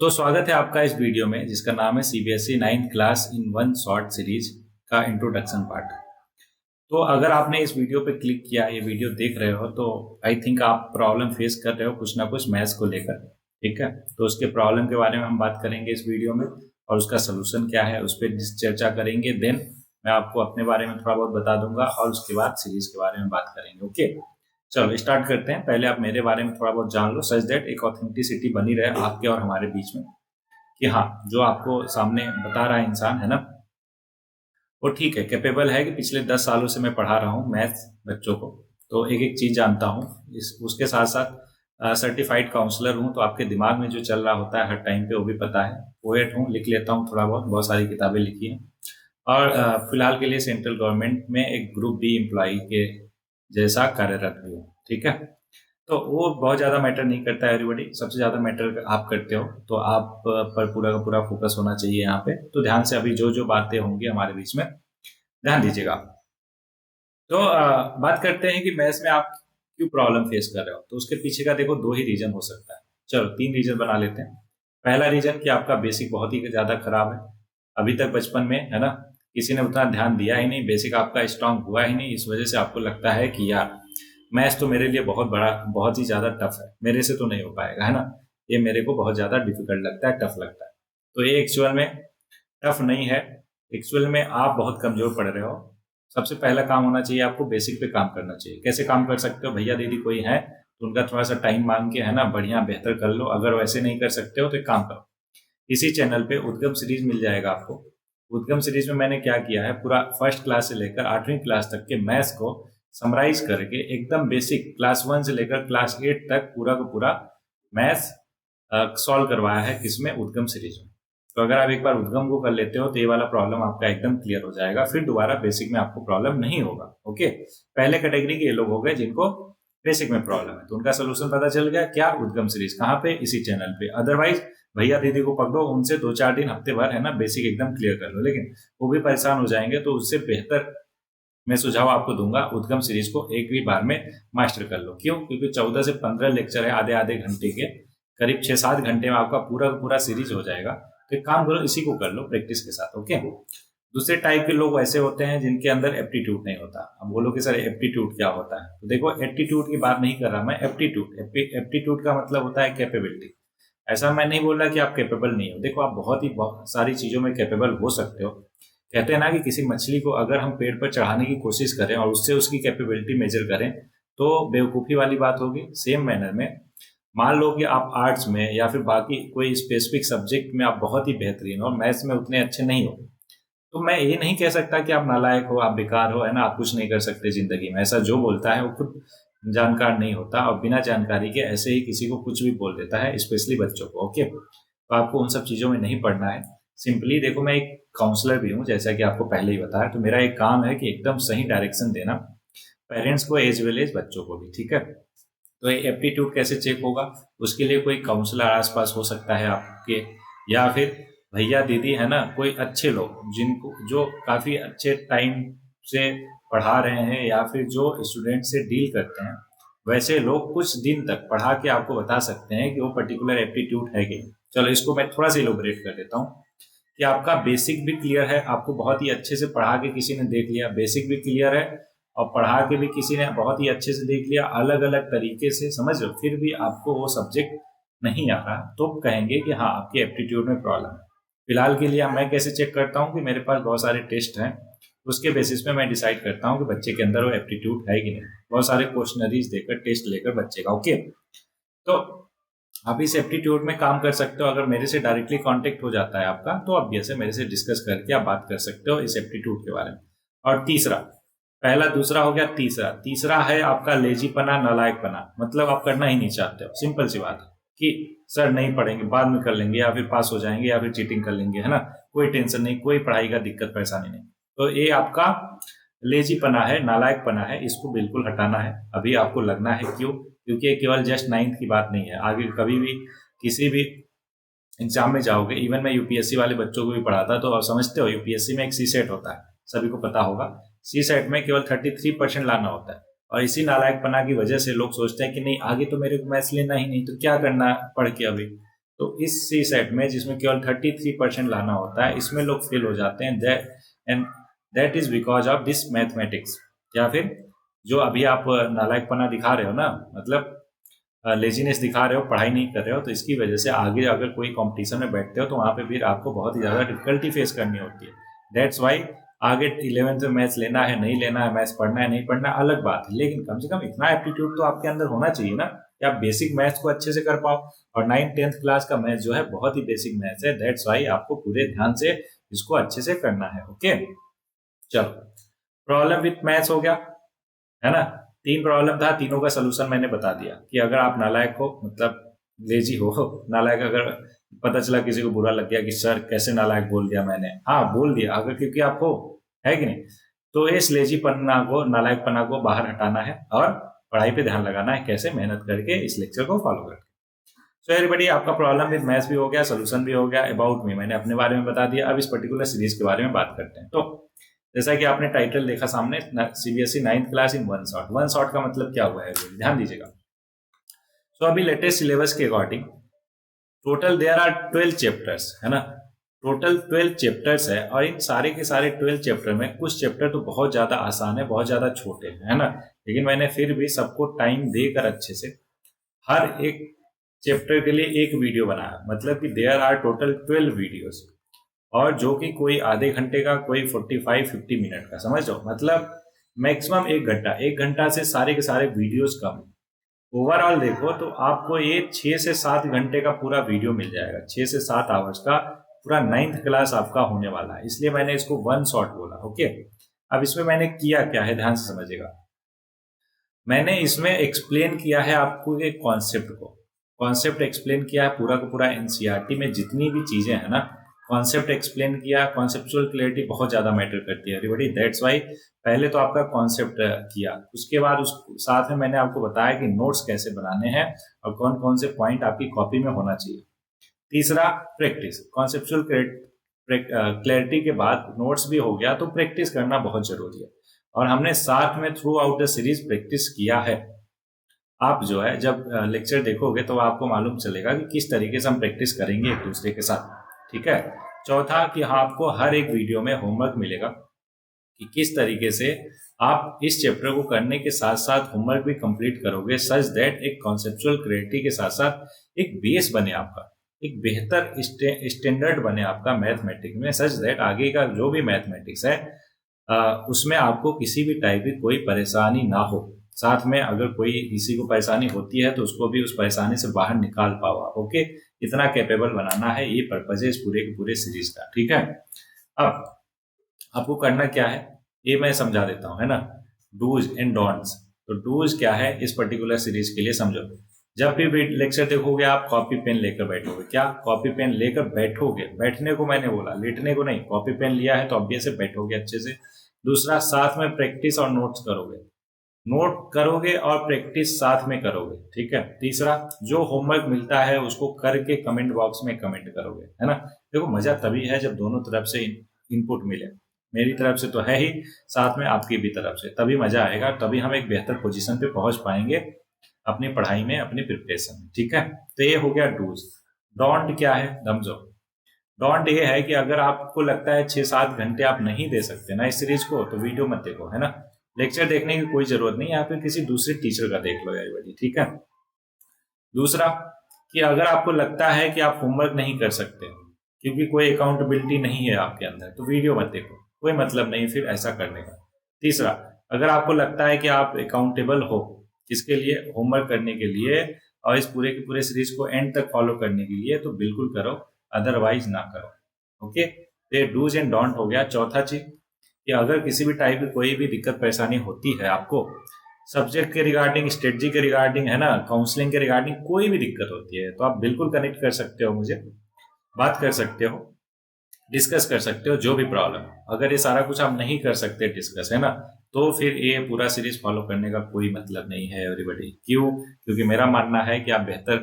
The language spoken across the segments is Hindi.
तो स्वागत है आपका इस वीडियो में जिसका नाम है CBSE 9th class in one short series का इंट्रोडक्शन पार्ट। तो अगर आपने इस वीडियो पे क्लिक किया, ये वीडियो देख रहे हो, तो आई थिंक आप प्रॉब्लम फेस कर रहे हो कुछ ना कुछ मैथ्स को लेकर। ठीक है, तो उसके प्रॉब्लम के बारे में हम बात करेंगे इस वीडियो में और उसका सोल्यूशन क्या है उस पर चर्चा करेंगे। देन मैं आपको अपने बारे में थोड़ा बहुत बता दूंगा और उसके बाद सीरीज के बारे में बात करेंगे। ओके, चलो स्टार्ट करते हैं। पहले आप मेरे बारे में थोड़ा बहुत जान लो, सच दैट एक ऑथेंटिसिटी बनी रहे आपके और हमारे बीच में कि हाँ, जो आपको सामने बता रहा है इंसान है ना, वो ठीक है, कैपेबल है कि पिछले 10 सालों से मैं पढ़ा रहा हूँ मैथ्स बच्चों को, तो एक एक चीज़ जानता हूँ। उसके साथ साथ सर्टिफाइड काउंसलर हूँ, तो आपके दिमाग में जो चल रहा होता है हर टाइम पे वो भी पता है। पोएट हूँ, लिख लेता हूँ थोड़ा बहुत, बहुत सारी किताबें लिखी हैं। और फिलहाल के लिए सेंट्रल गवर्नमेंट में एक ग्रुप बी एम्प्लॉई के जैसा कार्यरत भी हूँ। ठीक है, तो वो बहुत ज़्यादा मैटर नहीं करता है एवरीबॉडी, सबसे ज़्यादा मैटर आप करते हो, तो आप पर पूरा का पूरा फोकस होना चाहिए यहाँ पे। तो ध्यान से अभी जो जो बातें होंगी हमारे बीच में ध्यान दीजिएगा। तो बात करते हैं कि मैथ्स में आप क्यों प्रॉब्लम फेस कर रहे हो। तो उसके पीछे का देखो दो ही रीजन हो सकता है, चलो 3 रीजन बना लेते हैं। पहला रीजन कि आपका बेसिक बहुत ही ज़्यादा खराब है, अभी तक बचपन में है ना किसी ने उतना ध्यान दिया ही नहीं, बेसिक आपका स्ट्रांग हुआ ही नहीं, इस वजह से आपको लगता है कि यार मैथ्स तो मेरे लिए बहुत बड़ा, बहुत ही ज़्यादा टफ है, मेरे से तो नहीं हो पाएगा, है ना, ये मेरे को बहुत ज़्यादा डिफिकल्ट लगता है, टफ लगता है। तो ये एक्चुअल में टफ नहीं है, एक्चुअल में आप बहुत कमजोर पड़ रहे हो। सबसे पहला काम होना चाहिए आपको बेसिक पे काम करना चाहिए। कैसे काम कर सकते हो, भैया दीदी कोई है तो उनका थोड़ा सा टाइम मांग के है ना बढ़िया बेहतर कर लो। अगर वैसे नहीं कर सकते हो तो एक काम करो, इसी चैनल पे उद्गम सीरीज मिल जाएगा आपको। उद्गम सीरीज में मैंने क्या किया है, पूरा फर्स्ट क्लास से लेकर 8वीं क्लास तक के मैथ्स को समराइज करके एकदम बेसिक क्लास 1 से लेकर क्लास 8 तक पूरा का पूरा मैथ्स सॉल्व करवाया है, किसमें, उद्गम सीरीज में। तो अगर आप एक बार उद्गम को कर लेते हो तो ये वाला प्रॉब्लम आपका एकदम क्लियर हो जाएगा, फिर दोबारा बेसिक में आपको प्रॉब्लम नहीं होगा। ओके, पहले कैटेगरी के ये लोग हो गए जिनको बेसिक में प्रॉब्लम है, तो उनका सोल्यूशन पता चल गया, क्या, उद्गम सीरीज। कहाँ पे, इसी चैनल पे। अदरवाइज भैया दीदी को पकड़ो, उनसे 2-4 दिन हफ्ते भर है ना बेसिक एकदम क्लियर कर लो, लेकिन वो भी परेशान हो जाएंगे। तो उससे बेहतर मैं सुझाव आपको दूंगा, उद्गम सीरीज को एक भी बार में मास्टर कर लो। क्यों? क्योंकि 14 से 15 लेक्चर है, आधे आधे घंटे के, करीब 6-7 घंटे में आपका पूरा पूरा सीरीज हो जाएगा। तो एक काम करो, इसी को कर लो प्रैक्टिस के साथ। ओके, दूसरे टाइप के लोग ऐसे होते हैं जिनके अंदर एप्टीट्यूड नहीं होता। अब बोलो कि सर एप्टीट्यूड क्या होता है, तो देखो एप्टीट्यूड की बात नहीं कर रहा मैं, एप्टीट्यूड का मतलब होता है कैपेबिलिटी। ऐसा मैं नहीं बोल रहा कि आप कैपेबल नहीं हो, देखो आप बहुत सारी चीजों में कैपेबल हो सकते हो। कहते हैं ना कि किसी मछली को अगर हम पेड़ पर चढ़ाने की कोशिश करें और उससे उसकी कैपेबिलिटी मेजर करें तो बेवकूफ़ी वाली बात होगी। सेम मैनर में मान लो कि आप आर्ट्स में या फिर बाकी कोई स्पेसिफिक सब्जेक्ट में आप बहुत ही बेहतरीन हो और मैथ्स में उतने अच्छे नहीं हो, तो मैं ये नहीं कह सकता कि आप नालायक हो, आप बेकार हो, है ना, आप कुछ नहीं कर सकते जिंदगी में। ऐसा जो बोलता है वो खुद जानकार नहीं होता और बिना जानकारी के ऐसे ही किसी को कुछ भी बोल देता है, स्पेशली बच्चों को। ओके, तो आपको उन सब चीज़ों में नहीं पढ़ना है। सिंपली देखो, मैं एक काउंसलर भी हूँ जैसा कि आपको पहले ही बताया, तो मेरा एक काम है कि एकदम सही डायरेक्शन देना पेरेंट्स को एज वेल एज बच्चों को भी। ठीक है, तो ये एप्टीट्यूड कैसे चेक होगा, उसके लिए कोई काउंसलर आसपास हो सकता है आपके, या फिर भैया दीदी है ना, कोई अच्छे लोग जिनको जो काफ़ी अच्छे टाइम से पढ़ा रहे हैं या फिर जो स्टूडेंट से डील करते हैं, वैसे लोग कुछ दिन तक पढ़ा के आपको बता सकते हैं कि वो पर्टिकुलर एप्टीट्यूड है कि नहीं। चलो इसको मैं थोड़ा सा इलोबरेट कर देता हूँ कि आपका बेसिक भी क्लियर है, आपको बहुत ही अच्छे से पढ़ा के किसी ने देख लिया, बेसिक भी क्लियर है और पढ़ा के भी किसी ने बहुत ही अच्छे से देख लिया, अलग अलग तरीके से, समझ लो, फिर भी आपको वो सब्जेक्ट नहीं आ रहा, तो कहेंगे कि हाँ आपकी एप्टीट्यूड में प्रॉब्लम है। फिलहाल के लिए मैं कैसे चेक करता हूँ कि मेरे पास बहुत सारे टेस्ट हैं, उसके बेसिस पे मैं डिसाइड करता हूँ कि बच्चे के अंदर वो एप्टीट्यूड है कि नहीं। बहुत सारे क्वेश्चनरीज देकर, टेस्ट लेकर बच्चे का। ओके, तो आप इस एप्टीट्यूड में काम कर सकते हो। अगर मेरे से डायरेक्टली कांटेक्ट हो जाता है आपका, तो आप जैसे मेरे से डिस्कस करके आप बात कर सकते हो इस एप्टीट्यूड के बारे में। और तीसरा, पहला दूसरा हो गया, तीसरा तीसरा है आपका लेजीपना, नालायकपना। मतलब आप करना ही नहीं चाहते हो, सिंपल सी बात है कि सर नहीं पढ़ेंगे, बाद में कर लेंगे, या फिर पास हो जाएंगे, या फिर चीटिंग कर लेंगे, है ना, कोई टेंशन नहीं, कोई पढ़ाई का दिक्कत परेशानी नहीं। तो ये आपका लेजीपना है, नालायकपना है, इसको बिल्कुल हटाना है। अभी आपको लगना है, क्यों? क्योंकि ये केवल जस्ट 9th की बात नहीं है, आगे कभी भी किसी भी एग्जाम में जाओगे। इवन मैं यूपीएससी वाले बच्चों को भी पढ़ाता, तो आप समझते हो यूपीएससी में एक सी सेट होता है, सभी को पता होगा। सी सेट में केवल 33% लाना होता है, और इसी नालायकपना की वजह से लोग सोचते हैं कि नहीं आगे तो मेरे को मैथ्स लेना ही नहीं, तो क्या करना पढ़ के अभी, तो इस सी सेट में जिसमें केवल 33% लाना होता है, इसमें लोग फेल हो जाते हैं। And that is because of this mathematics. या फिर जो अभी आप नालायकपना दिखा रहे हो ना, मतलब लेजीनेस दिखा रहे हो, पढ़ाई नहीं कर रहे हो, तो इसकी वजह से आगे अगर कोई कंपटीशन में बैठते हो तो वहाँ पे फिर आपको बहुत ही ज़्यादा डिफिकल्टी फेस करनी होती है। दैट्स वाई आगे 11th में मैथ्स लेना है नहीं लेना है, मैथ्स पढ़ना है नहीं पढ़ना है, अलग बात है, लेकिन कम से कम इतना एप्टीट्यूड तो आपके अंदर होना चाहिए ना कि आप बेसिक मैथ्स को अच्छे से कर पाओ। और 9th-10th क्लास का मैथ्स जो है बहुत ही बेसिक मैथ्स है। दैट्स वाई आपको पूरे ध्यान से इसको अच्छे से करना है। ओके, चलो, प्रॉब्लम विथ मैथ्स हो गया है ना। 3 प्रॉब्लम था, तीनों का सोल्यूशन मैंने बता दिया कि अगर आप नालायक हो, मतलब लेजी हो, नालायक अगर पता चला किसी को बुरा लग गया कि सर कैसे नालायक बोल दिया मैंने, हाँ बोल दिया, अगर क्योंकि आप हो, है कि नहीं, तो इस लेजी पन्ना को, नालायकपना को बाहर हटाना है और पढ़ाई पे ध्यान लगाना है, कैसे, मेहनत करके इस लेक्चर को फॉलो करके। सो एवरीबॉडी, आपका प्रॉब्लम विद मैथ्स भी हो गया, सोल्यूशन भी हो गया, अबाउट मी मैंने अपने बारे में बता दिया। अब इस पर्टिकुलर सीरीज के बारे में बात करते हैं। तो जैसा कि आपने टाइटल देखा सामने, CBSE 9th class in one shot. One shot का मतलब क्या हुआ है, ध्यान दीजिएगा। सो अभी लेटेस्ट सिलेबस के according total there are 12 chapters, है ना। टोटल 12 चैप्टर्स है, और इन सारे के सारे 12 चैप्टर में कुछ चैप्टर तो बहुत ज्यादा आसान है, बहुत ज्यादा छोटे हैं, है ना, लेकिन मैंने फिर भी सबको टाइम देकर अच्छे से हर एक चैप्टर के लिए एक वीडियो बनाया। मतलब कि देयर आर टोटल 12 वीडियोस, और जो कि कोई आधे घंटे का, कोई 45-50 मिनट का, समझ लो, मतलब मैक्सिमम 1 घंटा, 1 घंटा से सारे के सारे वीडियोस कम। ओवरऑल देखो तो आपको ये 6 से 7 घंटे का पूरा वीडियो मिल जाएगा, 6 से 7 आवर्स का पूरा 9th क्लास आपका होने वाला है, इसलिए मैंने इसको वन शॉट बोला। ओके, अब इसमें मैंने किया क्या है, ध्यान से समझिएगा। मैंने इसमें एक्सप्लेन किया है आपको एक कॉन्सेप्ट को, कॉन्सेप्ट एक्सप्लेन किया है पूरा का पूरा। एनसीईआरटी में जितनी भी चीजें हैं ना, कॉन्सेप्ट एक्सप्लेन किया। कॉन्सेप्चुअल क्लैरिटी बहुत ज्यादा मैटर करती है एवरीबॉडी, दैट्स वाई पहले तो आपका कॉन्सेप्ट किया, उसके बाद उस साथ में मैंने आपको बताया कि नोट्स कैसे बनाने हैं और कौन कौन से पॉइंट आपकी कॉपी में होना चाहिए। तीसरा, प्रैक्टिस। कॉन्सेप्चुअल क्लैरिटी के बाद नोट्स भी हो गया, तो प्रैक्टिस करना बहुत जरूरी है, और हमने साथ में through out the series practice किया है। आप जो है जब लेक्चर देखोगे तो आपको मालूम चलेगा कि किस तरीके से हम प्रैक्टिस करेंगे एक दूसरे के साथ, ठीक है। चौथा कि हाँ, आपको हर एक वीडियो में होमवर्क मिलेगा कि किस तरीके से आप इस चैप्टर को करने के साथ साथ होमवर्क भी कंप्लीट करोगे, सच दैट एक कॉन्सेप्चुअल क्लैरिटी के साथ साथ एक बेस बने आपका, एक बेहतर स्टैंडर्ड बने आपका मैथमेटिक्स में, सच दैट आगे का जो भी मैथमेटिक्स है उसमें आपको किसी भी टाइप की कोई परेशानी ना हो। साथ में अगर कोई किसी को परेशानी होती है तो उसको भी उस परेशानी से बाहर निकाल पाओ आप। ओके, इतना कैपेबल बनाना है, ये पर्पज है इस पूरे के पूरे सीरीज का, ठीक है। अब आपको करना क्या है ये मैं समझा देता हूँ, है ना। Dos and don'ts. तो डूज क्या है इस पर्टिकुलर सीरीज के लिए समझो। जब भी लेक्चर देखोगे आप कॉपी पेन लेकर बैठोगे। क्या, कॉपी पेन लेकर बैठोगे, बैठने को मैंने बोला, लेटने को नहीं। कॉपी पेन लिया है तो ऑब्वियस से बैठोगे अच्छे से। दूसरा, साथ में प्रैक्टिस और नोट्स करोगे, नोट करोगे और प्रैक्टिस साथ में करोगे, ठीक है। तीसरा, जो होमवर्क मिलता है उसको करके कमेंट बॉक्स में कमेंट करोगे, है ना। देखो, मजा तभी है जब दोनों तरफ से इनपुट मिले, मेरी तरफ से तो है ही, साथ में आपकी भी तरफ से, तभी मजा आएगा, तभी हम एक बेहतर पोजीशन पे पहुंच पाएंगे अपनी पढ़ाई में, अपनी प्रिपरेशन में, ठीक है। तो ये हो गया डूज। डोंट क्या है, समझो। डोंट ये है कि अगर आपको लगता है 6-7 घंटे आप नहीं दे सकते ना इस सीरीज को, तो वीडियो मत देखो, है ना। लेक्चर देखने की कोई जरूरत नहीं, या फिर किसी दूसरे टीचर का देख लो एवरीबॉडी, ठीक है। दूसरा, कि अगर आपको लगता है कि आप होमवर्क नहीं कर सकते क्योंकि कोई अकाउंटेबिलिटी नहीं है आपके अंदर, तो वीडियो मत देखो, कोई मतलब नहीं फिर ऐसा करने का। तीसरा, अगर आपको लगता है कि आप अकाउंटेबल हो किसके लिए, होमवर्क करने के लिए, और इस पूरे के पूरे सीरीज को एंड तक फॉलो करने के लिए, तो बिल्कुल करो, अदरवाइज ना करो। ओके, तो ये डूज एंड डोंट हो गया। चौथा चीज कि अगर किसी भी टाइप की कोई भी दिक्कत परेशानी होती है आपको, सब्जेक्ट के रिगार्डिंग, स्ट्रेटजी के रिगार्डिंग, है ना, काउंसलिंग के रिगार्डिंग कोई भी दिक्कत होती है, तो आप बिल्कुल कनेक्ट कर सकते हो मुझे, बात कर सकते हो, डिस्कस कर सकते हो जो भी प्रॉब्लम। अगर ये सारा कुछ आप नहीं कर सकते डिस्कस, है ना, तो फिर ये पूरा सीरीज फॉलो करने का कोई मतलब नहीं है एवरीबॉडी। क्यों? क्योंकि मेरा मानना है कि आप बेहतर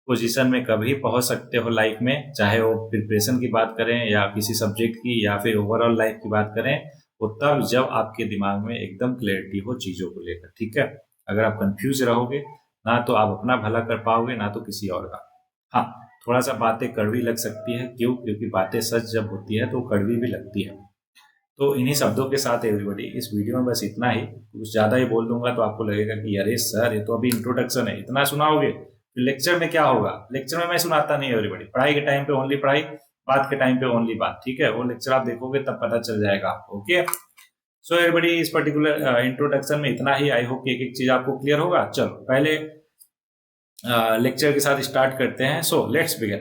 पोजीशन में कभी पहुंच सकते हो लाइफ में, चाहे वो प्रिपरेशन की बात करें या किसी सब्जेक्ट की या फिर ओवरऑल लाइफ की बात करें, वो तब जब आपके दिमाग में एकदम क्लैरिटी हो चीजों को लेकर, ठीक है। अगर आप कंफ्यूज रहोगे ना, तो आप अपना भला कर पाओगे ना तो किसी और का। हाँ, थोड़ा सा बातें कड़वी लग सकती है। क्यों? क्योंकि बातें सच जब होती है तो कड़वी भी लगती है। तो इन्हीं शब्दों के साथ एवरीबॉडी इस वीडियो में बस इतना ही। कुछ ज़्यादा ही बोल दूंगा तो आपको लगेगा कि अरे सर ये तो अभी इंट्रोडक्शन है, इतना सुनाओगे, फिर लेक्चर में क्या होगा? लेक्चर में मैं सुनाता नहीं एवरीबॉडी, पढ़ाई के टाइम पे ओनली पढ़ाई, बात के टाइम पे ओनली बात। ठीक है, वो लेक्चर आप देखोगे तब पता चल जाएगा आपको। ओके, सो एवरीबॉडी इस पर्टिकुलर इंट्रोडक्शन में इतना ही। आई होप कि एक एक चीज आपको क्लियर होगा। चलो पहले लेक्चर के साथ स्टार्ट करते हैं। So let's begin.